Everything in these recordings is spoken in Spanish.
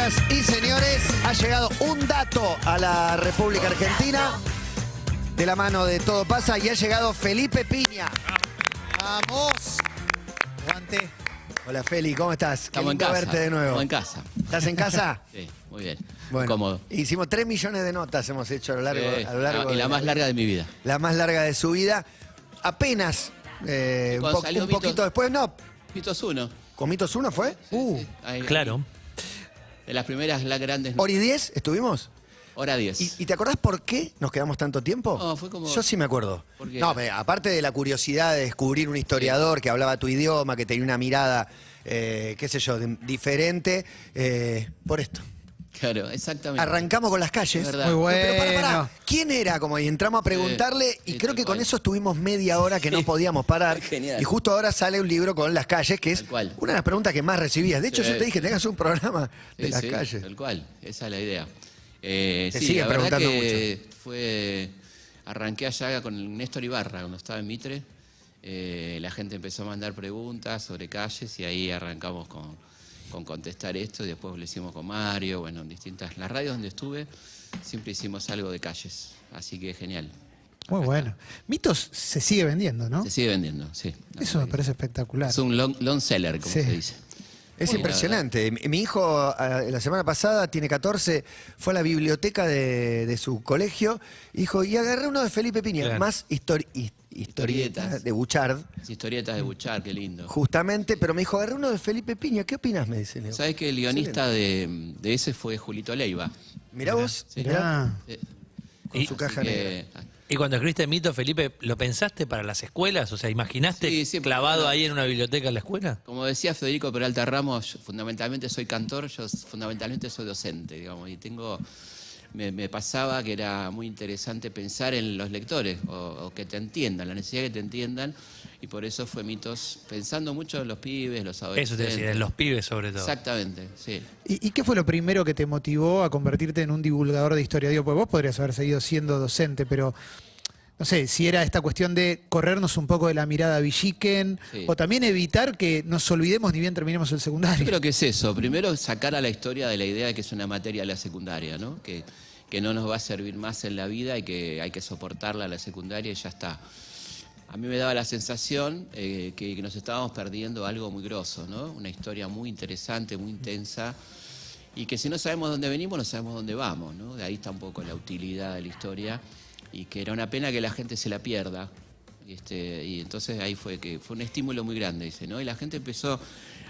Señoras y señores, ha llegado un dato a la República Argentina de la mano de Todo Pasa y ha llegado Felipe Piña. ¡Vamos! Aguante. Hola Feli, ¿cómo estás? Estamos en Qué lindo casa. verte de nuevo. Estamos en casa. ¿Estás en casa? Sí, muy bien. Bueno, Cómodo. hicimos 3 millones de notas, hemos hecho a lo largo, Sí, y de la más larga de mi vida. la más larga de su vida. Apenas Cuando salió un poquito Mitos- después, no. Mitos 1. ¿Con Mitos 1 fue? Sí, ahí, Claro. de las primeras grandes. ¿Hora y 10 estuvimos? Hora 10. ¿Y te acordás por qué nos quedamos tanto tiempo? No, fue como- Yo sí me acuerdo. ¿Por qué? No, aparte de la curiosidad de descubrir un historiador que hablaba tu idioma, que tenía una mirada, qué sé yo, diferente, por esto. Claro, exactamente. Arrancamos con las calles. Es verdad. Muy bueno. Pero pará, ¿quién era? Como y entramos a preguntarle y sí, creo tal que con cual. eso estuvimos media hora que no podíamos parar. Genial. Y justo ahora sale un libro con las calles, que es Tal cual. una de las preguntas que más recibías. De hecho, Sí. yo te dije, tengas un programa de Sí, las sí, calles. Tal cual, esa es la idea. Te Sí, siguen la verdad preguntando que arranqué allá con Néstor Ibarra, cuando estaba en Mitre. La gente empezó a mandar preguntas sobre calles y ahí arrancamos con contestar esto y después lo hicimos con Mario, bueno, en distintas... Las radios donde estuve siempre hicimos algo de calles, así que genial. Muy bueno. Mitos se sigue vendiendo, ¿no? Se sigue vendiendo, sí. Eso me parece espectacular. Es un long seller, como Sí. se dice. Es Muy impresionante. Mi hijo, la semana pasada, tiene 14, fue a la biblioteca de su colegio y dijo, y agarré uno de Felipe Piña, Claro. más historietas Historietas. de Buchard, Las historietas de Buchar, qué lindo. justamente, pero me dijo, agarré uno de Felipe Piña, ¿qué opinas? Me dice Leo. ¿Sabes que el guionista de ese fue Julito Leiva? Mirá vos, Sí. Mirá. con Y- su caja Así negra. que, Y cuando escribiste Mito, Felipe, ¿lo pensaste para las escuelas? O sea, ¿imaginaste Sí, siempre, clavado bueno. ahí en una biblioteca en la escuela? como decía Federico Peralta Ramos, yo fundamentalmente soy cantor, yo fundamentalmente soy docente, digamos, y me pasaba que era muy interesante pensar en los lectores, o que te entiendan, la necesidad de que te entiendan, y por eso fue Mitos, pensando mucho en los pibes, los Eso adolescentes. te decía, en los pibes sobre todo. Exactamente, sí. ¿Y qué fue lo primero que te motivó a convertirte en un divulgador de historia? Digo, pues vos podrías haber seguido siendo docente, pero no sé, si era esta cuestión de corrernos un poco de la mirada Villiquen, Sí. o también evitar que nos olvidemos ni bien terminemos el Yo secundario. creo que es eso. Primero, sacar a la historia de la idea de que es una materia de la secundaria, ¿no? Que no nos va a servir más en la vida y que hay que soportarla a la secundaria y ya está. A mí me daba la sensación que nos estábamos perdiendo algo muy grosso, ¿no? Una historia muy interesante, muy intensa, y que si no sabemos dónde venimos, no sabemos dónde vamos, ¿no? De ahí está un poco la utilidad de la historia, y que era una pena que la gente se la pierda. Y entonces ahí fue un estímulo muy grande, dice, ¿no? Y la gente empezó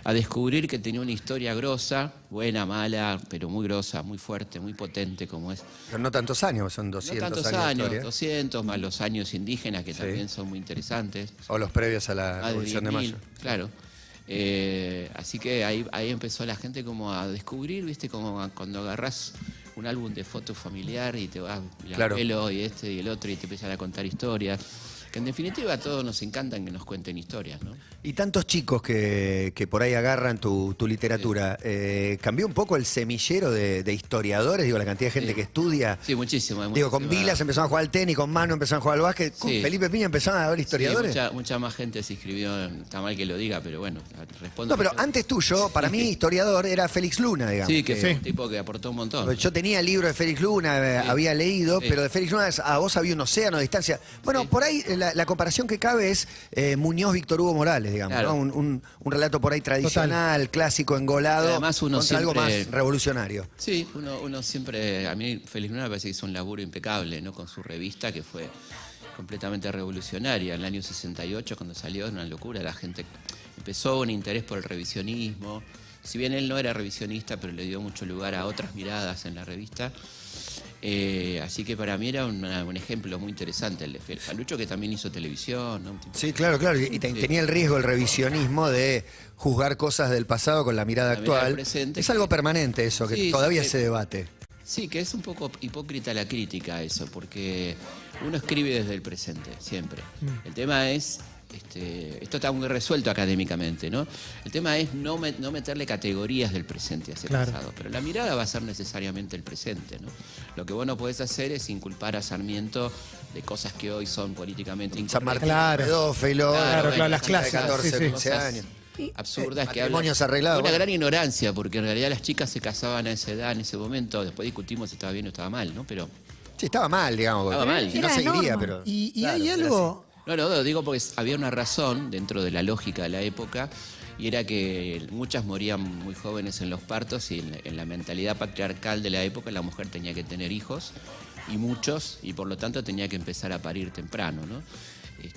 a descubrir que tenía una historia grosa, buena, mala, pero muy grosa, muy fuerte, muy potente, como es. Pero no tantos años, son 200 No tantos años de años, historia. 200, más los años indígenas, que Sí. también son muy interesantes. O los previos a la Más de Revolución de 10.000, Mayo. claro. Así que ahí empezó la gente como a descubrir, ¿viste? Como cuando agarrás un álbum de fotos familiar y te vas, el Claro. abuelo y este y el otro, y te empiezan a contar historias. Que en definitiva a todos nos encantan que nos cuenten historias, ¿no? Y tantos chicos que por ahí agarran tu literatura, ¿cambió un poco el semillero de historiadores? Digo, la cantidad de gente Sí. que estudia. Sí, muchísimo. hay Digo, con muchísima- Vilas empezaron a jugar al tenis, con Manu empezaron a jugar al básquet, con Sí. Felipe Piña empezaron a haber historiadores. Sí, mucha más gente se inscribió, está mal que lo diga, pero bueno, respondo. No, pero yo. antes tuyo, para mí, historiador era Félix Luna, digamos. Sí, que es Sí. un tipo que aportó un montón. Yo tenía el libro de Félix Luna, Sí. había leído, Sí. pero de Félix Luna a vos había un océano de distancia. Bueno, Sí. por ahí la comparación que cabe es Muñoz Víctor Hugo Morales, digamos, Claro. ¿no? Un relato por ahí tradicional, clásico, engolado, Además, uno contra algo más siempre- revolucionario. Sí, uno siempre, a mí Félix Luna me parece que hizo un laburo impecable, ¿no? Con su revista que fue completamente revolucionaria. En el año 68, cuando salió, era una locura, la gente empezó un interés por el revisionismo. Si bien él no era revisionista, pero le dio mucho lugar a otras miradas en la revista. Así que para mí era un ejemplo muy interesante el de Félix. Falucho, que también hizo televisión, ¿no? Un tipo- Sí, claro, claro. Y tenía el riesgo, el revisionismo de juzgar cosas del pasado con la mirada La mirada actual. del presente. Es algo permanente eso, que Sí, todavía sí. se debate. Sí, que es un poco hipócrita la crítica a eso, porque uno escribe desde el presente, siempre. El tema es, esto está muy resuelto académicamente, ¿no? El tema es no meterle categorías del presente a ese Claro. pasado, pero la mirada va a ser necesariamente el presente, ¿no? Lo que vos no podés hacer es inculpar a Sarmiento de cosas que hoy son políticamente San incorrectas. Martín, Claro. pedófilo, Claro, claro, las de clases, 14, sí, sí. 15 años. absurdas que hablan matrimonios arreglados, una bueno. gran ignorancia, porque en realidad las chicas se casaban a esa edad, en ese momento. Después discutimos si estaba bien o estaba mal, ¿no? Pero Sí, estaba mal, digamos. Estaba mal. Y no Era seguiría, norma. pero... Y claro, hay era algo... no, digo porque había una razón dentro de la lógica de la época, y era que muchas morían muy jóvenes en los partos, y en la mentalidad patriarcal de la época la mujer tenía que tener hijos, y muchos, y por lo tanto tenía que empezar a parir temprano, ¿no?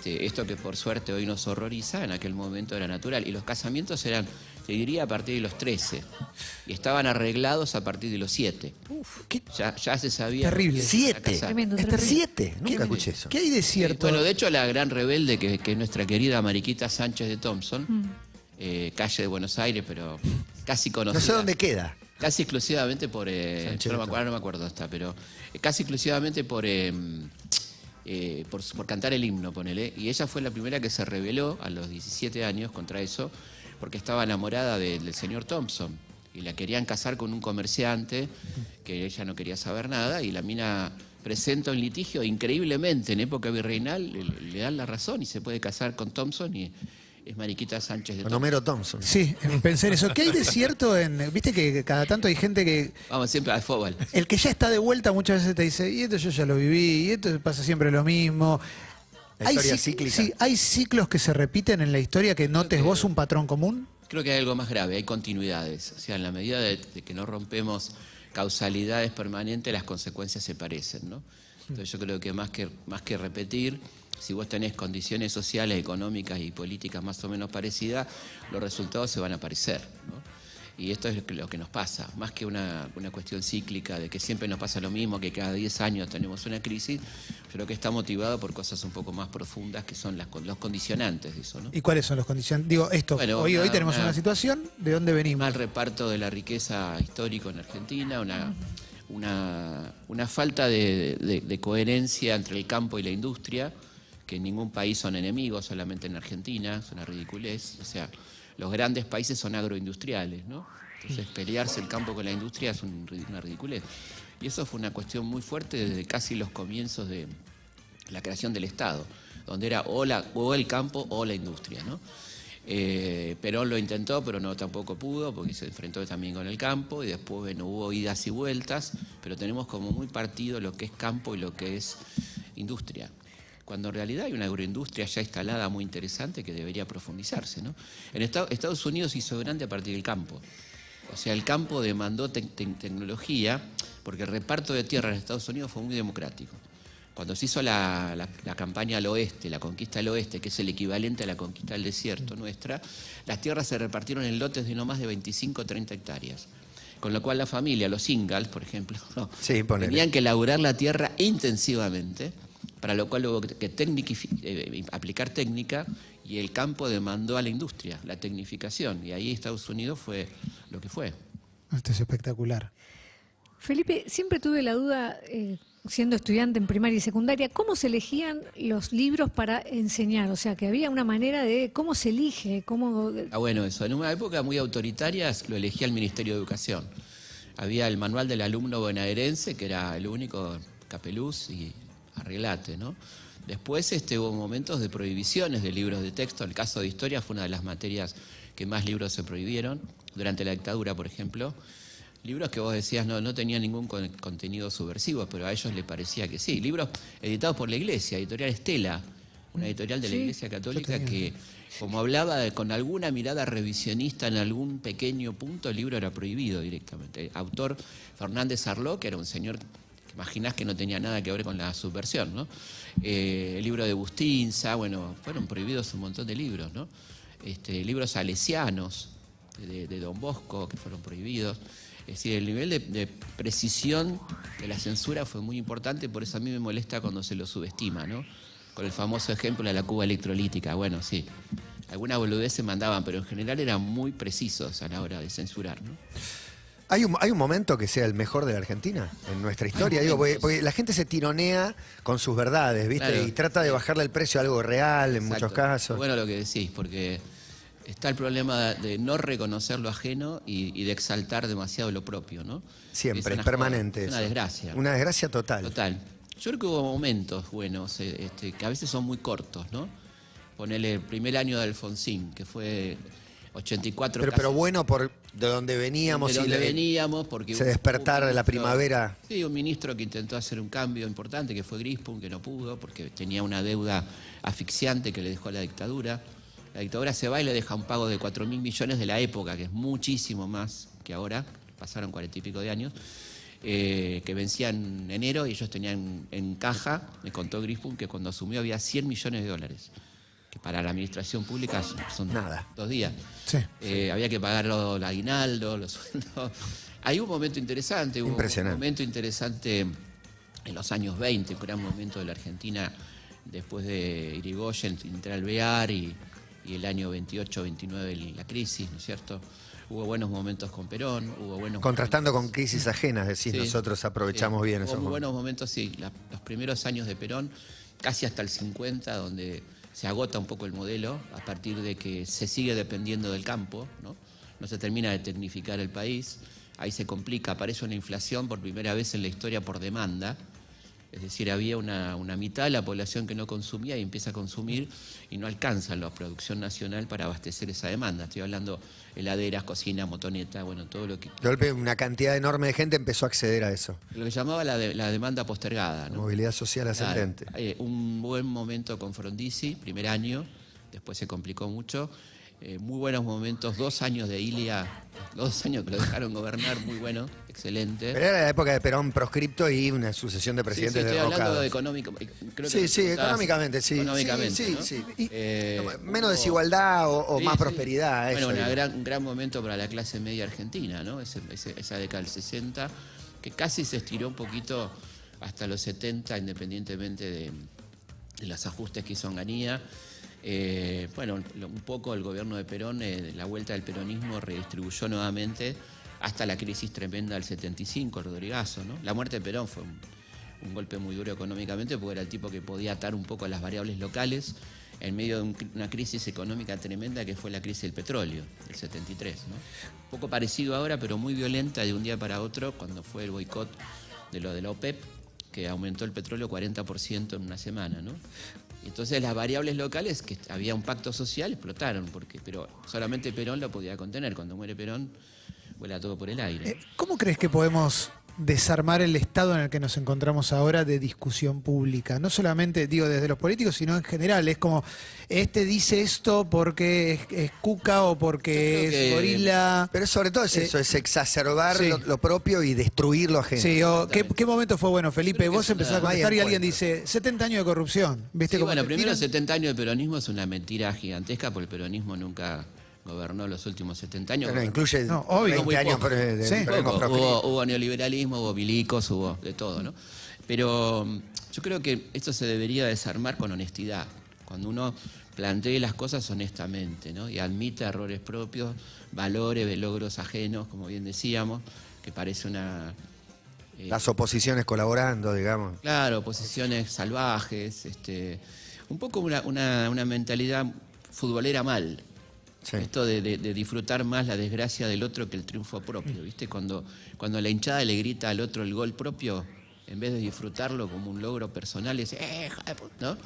Esto que por suerte hoy nos horroriza, en aquel momento era natural. Y los casamientos eran, te diría, a partir de los 13. Y estaban arreglados a partir de los 7. Ya se sabía. Terrible. que se iban a 7. casar. Tremendo, Hasta tremendo. 7. Nunca escuché eso. ¿Qué hay de cierto? Bueno, de hecho, la gran rebelde, que es nuestra querida Mariquita Sánchez de Thompson, calle de Buenos Aires, pero casi conocida. No sé dónde queda. Casi exclusivamente por... Sánchez yo no de me acuerdo, no me acuerdo dónde está, pero casi exclusivamente por cantar el himno, ponele. Y ella fue la primera que se rebeló a los 17 años contra eso, porque estaba enamorada del señor Thompson. Y la querían casar con un comerciante, que ella no quería saber nada, y la mina presenta un litigio, increíblemente, en época virreinal, le dan la razón y se puede casar con Thompson, y es Mariquita Sánchez de Con Thompson. Homero Thompson. Sí, pensé en eso. ¿Qué hay de cierto en... Viste que cada tanto hay gente que... Vamos siempre al fútbol. El que ya está de vuelta muchas veces te dice, y esto yo ya lo viví, y esto pasa siempre lo mismo. La historia cic- cíclica. Sí, hay ciclos que se repiten en la historia que notes vos un patrón común. Creo que hay algo más grave, hay continuidades. O sea, en la medida de que no rompemos causalidades permanentes, las consecuencias se parecen, ¿no? Entonces yo creo que más que repetir, si vos tenés condiciones sociales, económicas y políticas más o menos parecidas, los resultados se van a parecer, ¿no? Y esto es lo que nos pasa, más que una cuestión cíclica de que siempre nos pasa lo mismo, que cada 10 años tenemos una crisis. Yo creo que está motivado por cosas un poco más profundas, que son los condicionantes de eso, ¿no? ¿Y cuáles son los condiciones? Digo, esto, Bueno, hoy tenemos una situación, ¿de dónde venimos? Mal reparto de la riqueza histórica en Argentina, una falta de coherencia entre el campo y la industria, que en ningún país son enemigos, solamente en Argentina, es una ridiculez. O sea, los grandes países son agroindustriales, ¿no? Entonces, pelearse el campo con la industria es una ridiculez. Y eso fue una cuestión muy fuerte desde casi los comienzos de la creación del Estado, donde era o el campo o la industria, ¿no? Perón lo intentó, pero no tampoco pudo, porque se enfrentó también con el campo, y después, bueno, hubo idas y vueltas, pero tenemos como muy partido lo que es campo y lo que es industria, cuando en realidad hay una agroindustria ya instalada muy interesante que debería profundizarse, ¿no? En Estados Unidos hizo grande a partir del campo. O sea, el campo demandó tecnología, porque el reparto de tierra en Estados Unidos fue muy democrático. Cuando se hizo la campaña al oeste, la conquista al oeste, que es el equivalente a la conquista del desierto nuestra, las tierras se repartieron en lotes de no más de 25 o 30 hectáreas. Con lo cual la familia, los Ingalls, por ejemplo, Sí, ponele. tenían que laburar la tierra intensivamente, para lo cual hubo que aplicar técnica, y el campo demandó a la industria, la tecnificación, y ahí Estados Unidos fue lo que fue. Esto es espectacular. Felipe, siempre tuve la duda, siendo estudiante en primaria y secundaria, ¿cómo se elegían los libros para enseñar? O sea, que había una manera de cómo se elige, cómo... Ah, bueno, eso. En una época muy autoritaria lo elegía el Ministerio de Educación. Había el manual del alumno bonaerense, que era el único, capeluz y arreglate, ¿no? Después hubo momentos de prohibiciones de libros de texto. El caso de historia fue una de las materias que más libros se prohibieron, durante la dictadura, por ejemplo. Libros que vos decías no tenían ningún contenido subversivo, pero a ellos les parecía que sí. Libros editados por la Iglesia, editorial Estela, una editorial de la Iglesia Católica que, como hablaba con alguna mirada revisionista en algún pequeño punto, el libro era prohibido directamente. Autor Fernández Arló, que era un señor que imaginás que no tenía nada que ver con la subversión, ¿no? El libro de Bustinza, bueno, fueron prohibidos un montón de libros, ¿no? Libros salesianos de Don Bosco, que fueron prohibidos. Es decir, el nivel de precisión de la censura fue muy importante, por eso a mí me molesta cuando se lo subestima, ¿no? Con el famoso ejemplo de la cuba electrolítica. Bueno, sí, alguna boludez se mandaban, pero en general eran muy precisos a la hora de censurar, ¿no? ¿Hay un momento que sea el mejor de la Argentina en nuestra historia? Digo, porque la gente se tironea con sus verdades, ¿viste? Claro. Y trata de bajarle el precio a algo real en Exacto. muchos casos. Bueno lo que decís, porque está el problema de no reconocer lo ajeno y de exaltar demasiado lo propio, ¿no? Siempre, Es es permanente una eso. desgracia. Una desgracia total. Total. Yo creo que hubo momentos buenos, que a veces son muy cortos, ¿no? Ponele el primer año de Alfonsín, que fue 84 Pero casi. bueno por de donde veníamos. De donde veníamos, porque se hubo despertar un de la ministro- primavera. Sí, un ministro que intentó hacer un cambio importante, que fue Grispum, que no pudo, porque tenía una deuda asfixiante que le dejó la dictadura. La dictadura se va y le deja un pago de 4.000 millones de la época, que es muchísimo más que ahora, pasaron 40 y pico de años, que vencía en enero y ellos tenían en caja, me contó Grispum, que cuando asumió había 100 millones de dólares, que para la administración pública son Nada. 2 días. Sí. Había que pagar el aguinaldo, los sueldos. Hay un momento interesante, hubo Impresionante. un momento interesante en los años 20, un gran momento de la Argentina después de Irigoyen, entrar al BEAR y el año 28, 29 la crisis, ¿no es cierto? Hubo buenos momentos con Perón, hubo buenos Contrastando con momentos. crisis ajenas, decís, Sí, nosotros aprovechamos bien hubo esos muy momentos. buenos momentos, sí. Los primeros años de Perón, casi hasta el 50, donde se agota un poco el modelo, a partir de que se sigue dependiendo del campo, ¿no? No se termina de tecnificar el país, ahí se complica, aparece una inflación por primera vez en la historia por demanda. Es decir, había una mitad de la población que no consumía y empieza a consumir y no alcanza la producción nacional para abastecer esa demanda. Estoy hablando heladeras, cocina, motoneta, bueno, todo lo que... De golpe una cantidad enorme de gente empezó a acceder a eso. Lo que llamaba la demanda postergada, ¿no? Movilidad social Claro, ascendente. un buen momento con Frondizi, primer año, después se complicó mucho. Muy buenos momentos, 2 años de Ilia, 2 años que lo dejaron gobernar, muy bueno, excelente. Pero era la época de Perón proscripto y una sucesión de presidentes estoy hablando derrocados. de económico. Creo que Sí, me sí, preguntabas económicamente, sí. Económicamente, Sí, ¿no? sí. Menos hubo- desigualdad o Sí, más sí. prosperidad. Bueno, eso, digo. un gran momento para la clase media argentina, ¿no? Esa década del 60, que casi se estiró un poquito hasta los 70, independientemente de los ajustes que hizo Onganía. Bueno, un poco el gobierno de Perón, la vuelta del peronismo redistribuyó nuevamente hasta la crisis tremenda del 75, el Rodrigazo, ¿no? La muerte de Perón fue un golpe muy duro económicamente porque era el tipo que podía atar un poco a las variables locales en medio de una crisis económica tremenda que fue la crisis del petróleo, del 73, ¿no? Un poco parecido ahora, pero muy violenta de un día para otro, cuando fue el boicot de lo de la OPEP, que aumentó el petróleo 40% en una semana, ¿no? Entonces las variables locales, que había un pacto social, explotaron, pero solamente Perón lo podía contener. Cuando muere Perón, vuela todo por el aire. ¿Cómo crees que podemos desarmar el estado en el que nos encontramos ahora de discusión pública? No solamente, digo, desde los políticos, sino en general. Es como, este dice esto porque es cuca o porque Yo creo es que- gorila. Pero sobre todo es eso, es exacerbar sí. lo propio y destruir lo ajeno. Sí, o ¿qué momento fue bueno, Felipe? Creo que Vos es empezás a una- contestar y no hay alguien encuentro. dice 70 años de corrupción. ¿Viste Sí, cómo bueno, te primero tiran? 70 años de peronismo es una mentira gigantesca, porque el peronismo nunca gobernó los últimos 70 años. Bueno, incluye No, obvio. 20 Muy años poco. de Sí. peronismo Poco. proscrito. Hubo neoliberalismo, hubo milicos, hubo de todo, ¿no? Pero yo creo que esto se debería desarmar con honestidad, cuando uno plantee las cosas honestamente, ¿no? Y admite errores propios, valores, logros ajenos, como bien decíamos, que parece una... Las oposiciones colaborando, digamos. Claro, posiciones salvajes, un poco una mentalidad futbolera mal. Sí. Esto de disfrutar más la desgracia del otro que el triunfo propio, ¿viste? Cuando la hinchada le grita al otro el gol propio, en vez de disfrutarlo como un logro personal, es hija de puta", ¿no?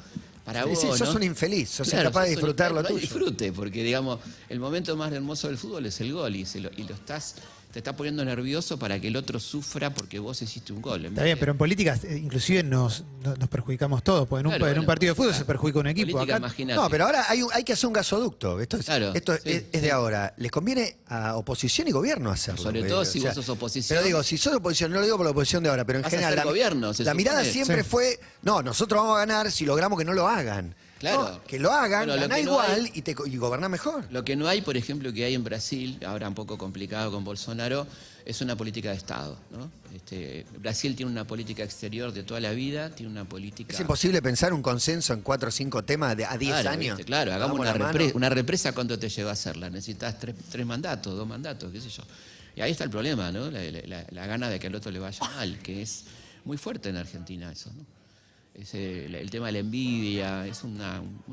Para Sí, vos, sí, sos ¿no? un infeliz, sos Claro, incapaz de sos un disfrutar lo no hay tuyo. disfrute, porque digamos, el momento más hermoso del fútbol es el gol y te está poniendo nervioso para que el otro sufra porque vos hiciste un gol. Está bien, pero en política inclusive nos perjudicamos todos, porque Claro, en un bueno, partido de fútbol claro. se perjudica un equipo. Política, Acá, imagínate. No, pero ahora hay que hacer un gasoducto. Esto es, Claro, esto sí, es de ahora. Les conviene a oposición y gobierno hacerlo. Sobre todo si vos sos oposición. Pero digo, si sos oposición, no lo digo por la oposición de ahora, pero en Vas a general. ser gobierno, se la mirada supone. siempre Sí. fue, no, nosotros vamos a ganar si logramos que no lo hagan. Claro. No, que lo hagan, Bueno, lo ganá que no igual hay- y gobernás mejor. Lo que no hay, por ejemplo, que hay en Brasil, ahora un poco complicado con Bolsonaro, es una política de Estado, ¿no? Brasil tiene una política exterior de toda la vida, tiene una política... Es imposible pensar un consenso en 4 o 5 temas a 10 Claro, años. ¿viste? Claro, hagamos Damos la mano. una represa, ¿cuánto te lleva a hacerla? Necesitas 3 mandatos, 2 mandatos, qué sé yo. Y ahí está el problema, ¿no? La gana de que al otro le vaya mal, que es muy fuerte en Argentina eso, ¿no? El tema de la envidia es un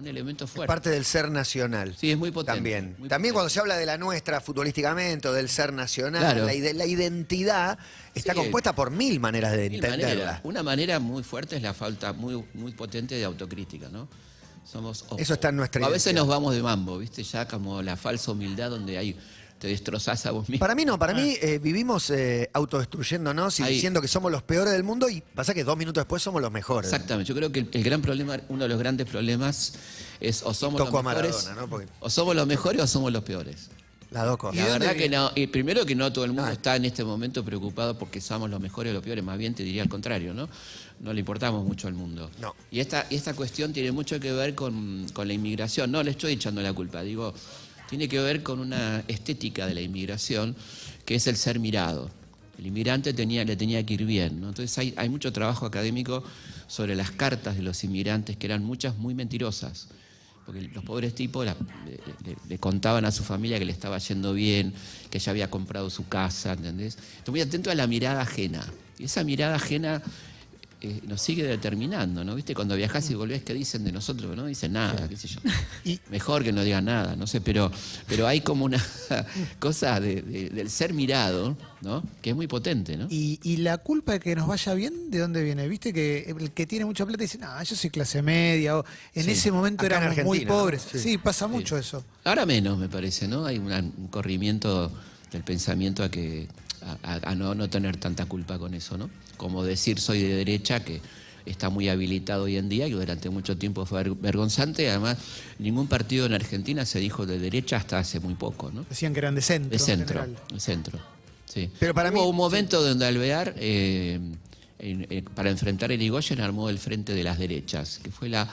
elemento Es fuerte. parte del ser nacional. Sí, es muy potente. También. muy También potente. cuando se habla de la nuestra futbolísticamente o del ser nacional, Claro. la identidad está Sí. compuesta por 1000 maneras de Mil entenderla. maneras. Una manera muy fuerte es la falta muy potente de autocrítica, ¿no? Eso está en nuestra A veces identidad. nos vamos de mambo, ¿viste? Ya como la falsa humildad donde te destrozás a vos mismo. Para mí no, para mí vivimos autodestruyéndonos y Ahí. diciendo que somos los peores del mundo y pasa que 2 minutos después somos los mejores. Exactamente. Yo creo que el gran problema, uno de los grandes problemas es o somos Toco a los mejores, Maradona, ¿no? Porque- o somos los mejores o somos los peores. Las dos cosas. La dónde verdad que viene? no. Y primero que no todo el mundo Ah. está en este momento preocupado porque somos los mejores o los peores. Más bien te diría al contrario, ¿no? No le importamos mucho al mundo. No. Y esta cuestión tiene mucho que ver con la inmigración. No le estoy echando la culpa. Digo, tiene que ver con una estética de la inmigración que es el ser mirado. El inmigrante le tenía que ir bien, ¿no? Entonces hay mucho trabajo académico sobre las cartas de los inmigrantes, que eran muchas muy mentirosas. Porque los pobres tipos le contaban a su familia que le estaba yendo bien, que ya había comprado su casa, ¿entendés? Estoy muy atento a la mirada ajena. Y esa mirada ajena nos sigue determinando, ¿no? ¿Viste? Cuando viajás y volvés, ¿qué dicen de nosotros? No dicen nada, qué sé yo. Mejor que no digan nada, no sé, pero hay como una cosa del ser mirado, ¿no? Que es muy potente, ¿no? Y la culpa de que nos vaya bien, ¿de dónde viene? Viste que el que tiene mucha plata dice, no, yo soy clase media, o en Sí. ese momento Acá en éramos muy Argentina, ¿no? pobres. Sí. Sí, pasa mucho eso. Ahora menos, me parece, ¿no? Hay un corrimiento del pensamiento a no tener tanta culpa con eso, ¿no? Como decir soy de derecha, que está muy habilitado hoy en día y durante mucho tiempo fue vergonzante. Además, ningún partido en Argentina se dijo de derecha hasta hace muy poco, ¿no? Decían que eran de centro. De en centro, general. de centro, sí. Pero para Hubo mí- un momento donde Alvear, para enfrentar a Irigoyen, armó el Frente de las Derechas, que fue la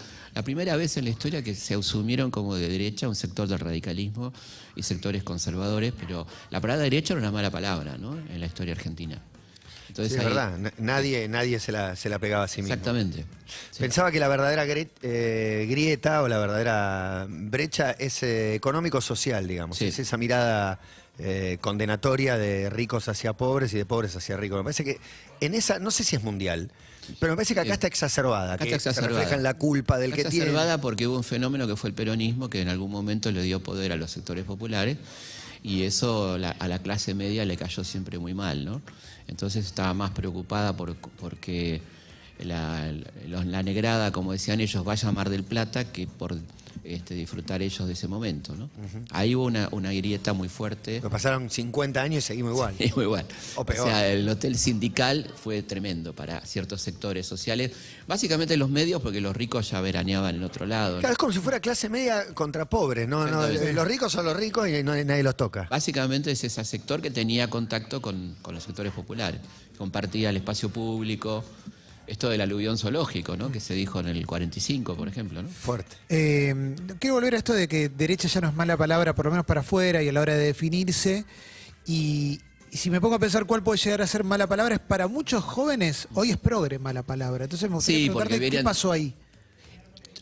primera vez en la historia que se asumieron como de derecha un sector del radicalismo y sectores conservadores, pero la palabra derecha era una mala palabra, ¿no? En la historia argentina. Sí, Entonces, es ahí- verdad, nadie se la pegaba a sí mismo. Exactamente. Sí. Pensaba que la verdadera grieta o la verdadera brecha es económico-social, digamos. Sí. Es esa mirada condenatoria de ricos hacia pobres y de pobres hacia ricos. Me parece que en esa, no sé si es mundial, pero me parece que acá está exacerbada, Acá que está se exacerbada. refleja en la culpa del Está que tiene. exacerbada porque hubo un fenómeno que fue el peronismo, que en algún momento le dio poder a los sectores populares, y eso a la clase media le cayó siempre muy mal, ¿no? Entonces estaba más preocupada porque la negrada, como decían ellos, vaya a Mar del Plata, que por disfrutar ellos de ese momento, ¿no? Ahí hubo una grieta muy fuerte. Nos pasaron 50 años y seguimos igual. Sí, muy bueno. O peor. sea, el hotel sindical fue tremendo para ciertos sectores sociales. Básicamente los medios, porque los ricos ya veraneaban en otro lado, ¿no? Claro, es como si fuera clase media contra pobres. No, Exactamente. los ricos son los ricos y nadie los toca. Básicamente es ese sector que tenía contacto con los sectores populares. Compartía el espacio público. Esto del aluvión zoológico, ¿no? Que se dijo en el 45, por ejemplo, ¿no? Fuerte. Quiero volver a esto de que derecha ya no es mala palabra, por lo menos para afuera y a la hora de definirse. Y si me pongo a pensar cuál puede llegar a ser mala palabra, es para muchos jóvenes, hoy es progre mala palabra. Entonces me gustaría Sí, preguntarte porque qué verían- pasó ahí.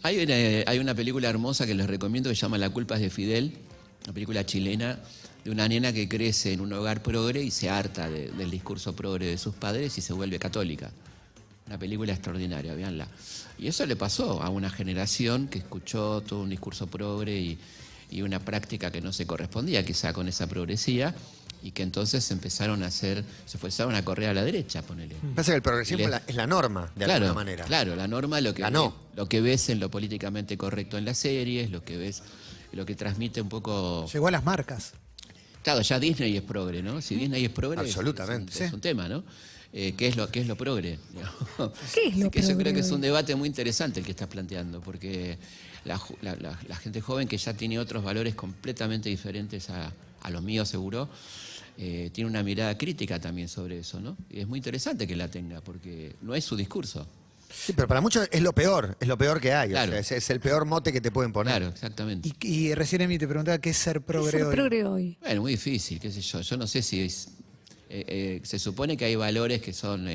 Hay una película hermosa que les recomiendo que se llama La culpa es de Fidel, una película chilena de una nena que crece en un hogar progre y se harta del discurso progre de sus padres y se vuelve católica. Una película extraordinaria, véanla. Y eso le pasó a una generación que escuchó todo un discurso progre y una práctica que no se correspondía quizá con esa progresía y que entonces se empezaron a correr a la derecha, ponele. Pasa que el progresismo es la norma, de alguna manera. Claro, la norma, lo que ves en lo políticamente correcto en las series, lo que ves, lo que transmite un poco. Llegó a las marcas. Claro, ya Disney es progre, ¿no? Si Disney es progre, Absolutamente. es un tema, ¿no? ¿Qué es lo progre? ¿Qué es lo Que yo progre creo que es hoy? un debate muy interesante el que estás planteando, porque la gente joven que ya tiene otros valores completamente diferentes a los míos, seguro, tiene una mirada crítica también sobre eso, ¿no? Y es muy interesante que la tenga, porque no es su discurso. Sí, pero para muchos es lo peor que hay. Claro. O sea, es el peor mote que te pueden poner. Claro, exactamente. Y recién Emi te preguntaba qué es ser ¿Qué es progre ser hoy. progre hoy? Bueno, muy difícil, qué sé yo. Yo no sé si es... se supone que hay valores que son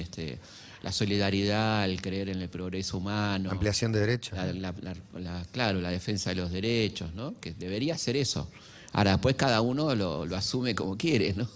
la solidaridad, el creer en el progreso humano. Ampliación de derechos. Claro, la defensa de los derechos, ¿no? Que debería ser eso. Ahora, después cada uno lo asume como quiere, ¿no?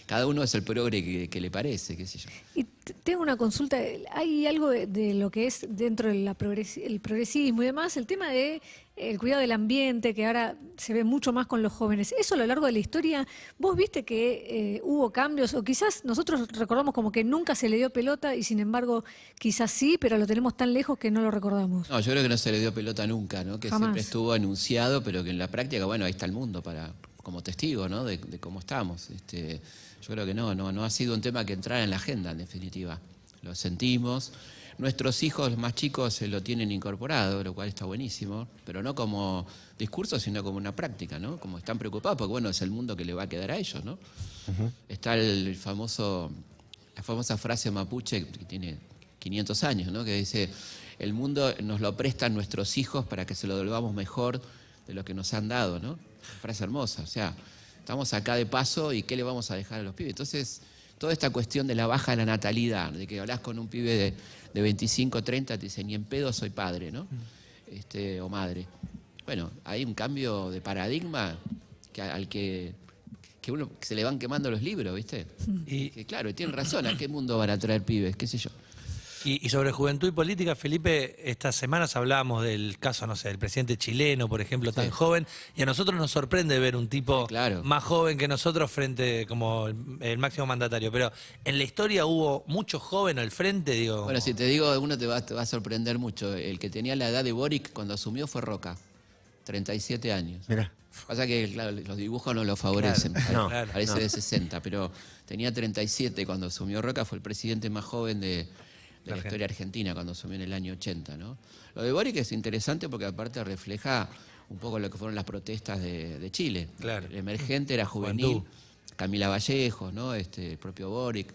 cada uno es el progre que le parece, qué sé yo. Y tengo una consulta. ¿Hay algo de lo que es dentro del el progresismo y demás, el tema de el cuidado del ambiente, que ahora se ve mucho más con los jóvenes? Eso a lo largo de la historia, ¿vos viste que hubo cambios? O quizás nosotros recordamos como que nunca se le dio pelota y sin embargo quizás sí, pero lo tenemos tan lejos que no lo recordamos. No, yo creo que no se le dio pelota nunca, ¿no? Que Jamás. siempre estuvo anunciado, pero que en la práctica, bueno, ahí está el mundo como testigo, ¿no? De cómo estamos. Yo creo que no ha sido un tema que entrara en la agenda, en definitiva. Lo sentimos. Nuestros hijos más chicos se lo tienen incorporado, lo cual está buenísimo, pero no como discurso, sino como una práctica, ¿no? Como están preocupados, porque bueno, es el mundo que le va a quedar a ellos, ¿no? Está la famosa frase mapuche que tiene 500 años, ¿no? Que dice, el mundo nos lo prestan nuestros hijos para que se lo devolvamos mejor de lo que nos han dado, ¿no? Frase hermosa, o sea, estamos acá de paso y ¿qué le vamos a dejar a los pibes? Entonces, toda esta cuestión de la baja de la natalidad, de que hablas con un pibe de 25, 30, te dice, ni en pedo soy padre, ¿no? O madre. Bueno, hay un cambio de paradigma al que uno se le van quemando los libros, ¿viste? Que, claro, tienen razón, ¿a qué mundo van a traer pibes? ¿Qué sé yo? Y sobre juventud y política, Felipe, estas semanas hablábamos del caso, no sé, del presidente chileno, por ejemplo, tan joven, y a nosotros nos sorprende ver un tipo Claro. más joven que nosotros frente como el máximo mandatario. Pero en la historia hubo mucho joven al frente, digo. Bueno, si te digo, uno te va a sorprender mucho. El que tenía la edad de Boric cuando asumió fue Roca, 37 años. Mirá. Pasa que claro, los dibujos no lo favorecen, no, parece no. de 60, pero tenía 37 cuando asumió Roca, fue el presidente más joven de la historia argentina cuando asumió en el año 80, ¿no? Lo de Boric es interesante porque aparte refleja un poco lo que fueron las protestas de Chile. Claro. El emergente era juvenil, Juventud. Camila Vallejo, ¿no? El propio Boric,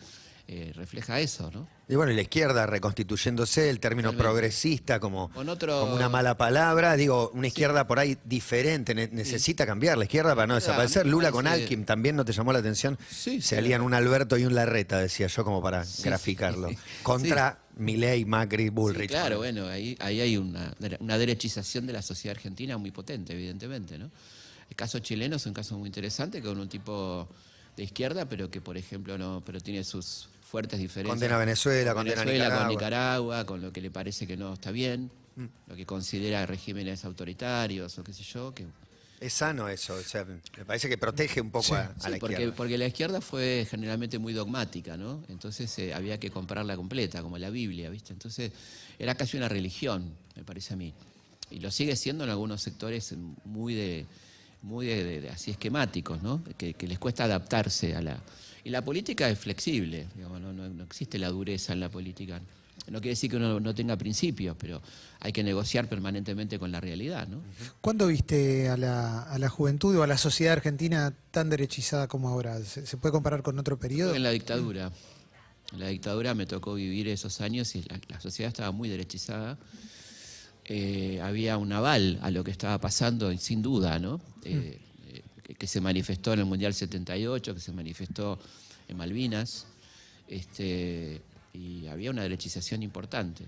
refleja eso, ¿no? Y bueno, y la izquierda reconstituyéndose, el término Totalmente. progresista como Con otro- como una mala palabra, digo, una izquierda por ahí diferente, necesita cambiar la izquierda para no desaparecer. a mí me Lula con parece- Alckmin también no te llamó la atención. Sí, Se sí. alían un Alberto y un Larreta, decía yo, como para graficarlo. sí. Contra Milei, Macri, Bullrich. Sí, claro, bueno, ahí hay una derechización de la sociedad argentina muy potente, evidentemente, ¿no? El caso chileno es un caso muy interesante con un tipo de izquierda, pero que, por ejemplo, pero tiene sus fuertes diferencias. Condena a Venezuela, Con condena a Venezuela, con Nicaragua. Nicaragua, con lo que le parece que no está bien, lo que considera regímenes autoritarios o qué sé yo, que Es sano eso, o sea, me parece que protege un poco a sí, la izquierda. porque la izquierda fue generalmente muy dogmática, ¿no? Entonces había que comprarla completa, como la Biblia, ¿viste? Entonces era casi una religión, me parece a mí. Y lo sigue siendo en algunos sectores muy así esquemáticos, ¿no? Que les cuesta adaptarse a la... Y la política es flexible, digamos, no existe la dureza en la política. No quiere decir que uno no tenga principios, pero hay que negociar permanentemente con la realidad, ¿no? ¿Cuándo viste a la juventud o a la sociedad argentina tan derechizada como ahora? ¿Se puede comparar con otro periodo? En la dictadura. En la dictadura me tocó vivir esos años y la sociedad estaba muy derechizada. Había un aval a lo que estaba pasando, sin duda, ¿no? Que se manifestó en el Mundial 78, que se manifestó en Malvinas. Y había una derechización importante,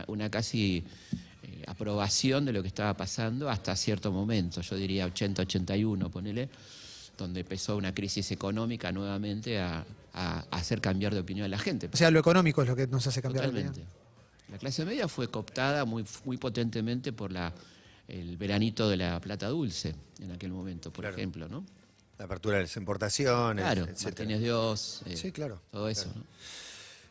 una casi aprobación de lo que estaba pasando hasta cierto momento, yo diría 80-81, ponele, donde empezó una crisis económica nuevamente a hacer cambiar de opinión a la gente. O sea, lo económico es lo que nos hace cambiar de Totalmente. opinión. La clase media fue cooptada muy potentemente por el veranito de la plata dulce en aquel momento, por ejemplo, ¿no? La apertura de las importaciones, Claro, etcétera. Martínez Dios, Sí, claro, todo eso, ¿no?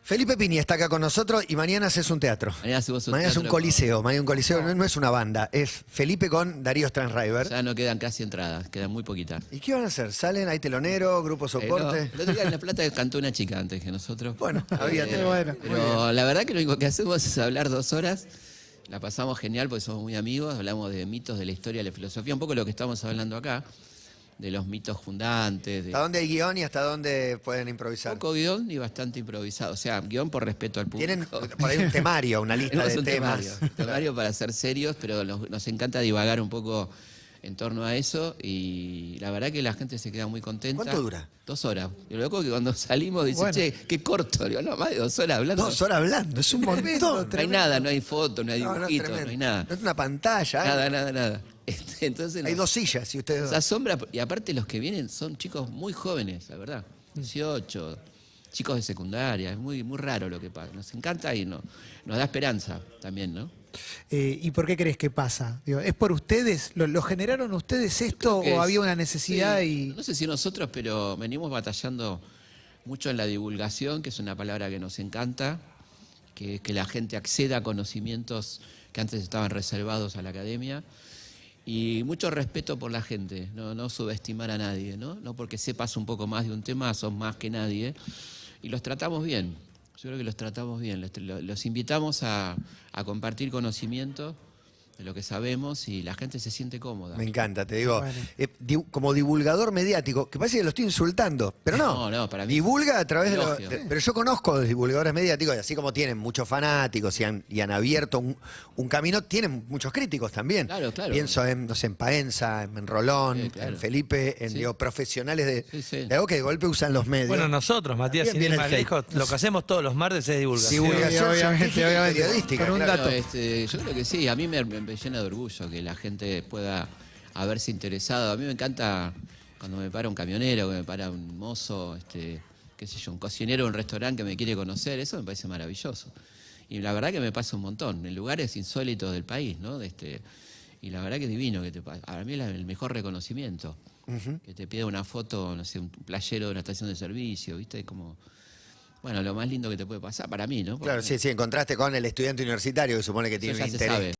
Felipe Piñi está acá con nosotros y mañana haces un teatro. Mañana hacemos un Mañana es un teatro coliseo, mañana un coliseo, no es una banda, es Felipe con Darío Stranriver. Ya no quedan casi entradas, quedan muy poquitas. ¿Y qué van a hacer? ¿Salen? ¿Hay telonero, grupo soporte? No, el otro día en La Plata cantó una chica antes que nosotros. Bueno, había bueno, muy Pero la verdad que lo único que hacemos es hablar 2 horas. La pasamos genial porque somos muy amigos. Hablamos de mitos de la historia, de la filosofía. Un poco lo que estamos hablando acá. De los mitos fundantes. ¿Hasta dónde hay guión y hasta dónde pueden improvisar? Poco guión y bastante improvisado. O sea, guión por respeto al público. Tienen por ahí un temario, una lista Tenemos de un temas. temario para ser serios, pero nos encanta divagar un poco en torno a eso y la verdad que la gente se queda muy contenta. ¿Cuánto dura? 2 horas. Y lo loco es que cuando salimos dice, Bueno. che, qué corto. Digo, no, más de 2 horas hablando. 2 horas hablando, es un montón. No hay nada, no hay fotos, no hay No, dibujitos, tremendo. no hay nada. No es una pantalla. Nada. Entonces Hay 2 sillas y ustedes nos asombra, y aparte los que vienen son chicos muy jóvenes, la verdad. 18, chicos de secundaria. Es muy, muy raro lo que pasa. Nos encanta y nos da esperanza también, ¿no? ¿Y por qué crees que pasa? Digo, ¿es por ustedes? ¿Lo generaron ustedes esto Creo que o es- había una necesidad sí, y...? no sé si nosotros, pero venimos batallando mucho en la divulgación, que es una palabra que nos encanta, que la gente acceda a conocimientos que antes estaban reservados a la academia. Y mucho respeto por la gente, no subestimar a nadie, no porque sepas un poco más de un tema, sos más que nadie. Y los tratamos bien, yo creo que los tratamos bien. Los invitamos a compartir conocimiento de lo que sabemos y la gente se siente cómoda. Me encanta, te digo. Bueno. Como divulgador mediático, que parece que lo estoy insultando, pero no. No, para mí Divulga a través de elogio. pero yo conozco los divulgadores mediáticos, y así como tienen muchos fanáticos y han abierto un camino, tienen muchos críticos también. Claro. Pienso en, no sé, en Paenza, en Rolón, Sí, claro. en Felipe, en Sí. profesionales Sí. de algo que de golpe usan los medios. Bueno, nosotros, Matías, Bien, sin bien ir el más hate. lejos, lo que hacemos todos los martes es divulgación. Divulgación obviamente, científica y obviamente. periodística, Con un claro. dato. Yo creo que sí, a mí me llena de orgullo que la gente pueda haberse interesado. A mí me encanta cuando me para un camionero, que me para un mozo, qué sé yo, un cocinero de un restaurante que me quiere conocer, eso me parece maravilloso. Y la verdad que me pasa un montón, en lugares insólitos del país, ¿no? Y la verdad que es divino que te pasa. Para mí es el mejor reconocimiento. Que te pida una foto, no sé, un playero de una estación de servicio, ¿viste? Como, bueno, lo más lindo que te puede pasar, para mí, ¿no? Claro, Porque sí, en contraste con el estudiante universitario que supone que eso tiene ya un se interés. sabe.